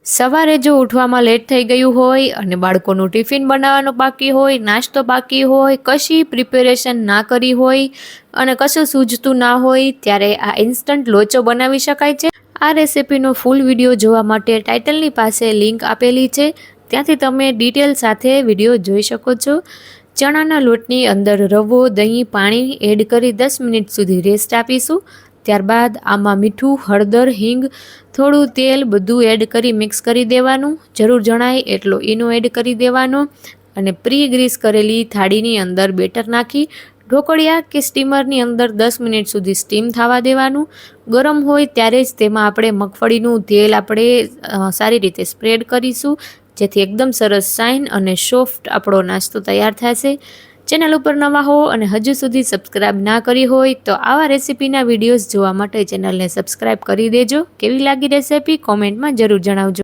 સવારે જો ઉઠવામાં લેટ થઈ ગયું હોય અને બાળકોનું ટિફિન બનાવવાનું બાકી હોય, નાસ્તો બાકી હોય, કશી પ્રિપેરેશન ના કરી હોય અને કશું સૂઝતું ના હોય, ત્યારે આ ઇન્સ્ટન્ટ લોચો બનાવી શકાય છે। આ રેસિપીનો ફૂલ વિડીયો જોવા માટે ટાઇટલની પાસે લિંક આપેલી છે, ત્યાંથી તમે ડિટેલ સાથે વિડીયો જોઈ શકો છો। ચણાના લોટની અંદર રવો, દહીં, પાણી એડ કરી 10 મિનિટ સુધી રેસ્ટ આપીશું। ત્યારબાદ આમાં મીઠું, હળદર, હિંગ, થોડું તેલ બધું એડ કરી મિક્સ કરી દેવાનું। જરૂર જણાય એટલો ઈનો એડ કરી દેવાનો અને પ્રી ગ્રીસ કરેલી થાળીની અંદર બેટર નાખી ઢોકળિયા કે સ્ટીમરની અંદર 10 મિનિટ સુધી સ્ટીમ થવા દેવાનું। ગરમ હોય ત્યારે જ તેમાં આપણે મગફળીનું તેલ આપણે સારી રીતે સ્પ્રેડ કરીશું, જેથી એકદમ સરસ શાઇન અને સોફ્ટ આપણો નાસ્તો તૈયાર થશે। ચેનલ ઉપર નવા હો અને હજુ સુધી સબસ્ક્રાઇબ ના કરી હોય તો આવા રેસિપીના વિડીયોઝ જોવા માટે ચેનલને સબસ્ક્રાઇબ કરી દેજો। કેવી લાગી રેસિપી કોમેન્ટમાં જરૂર જણાવજો।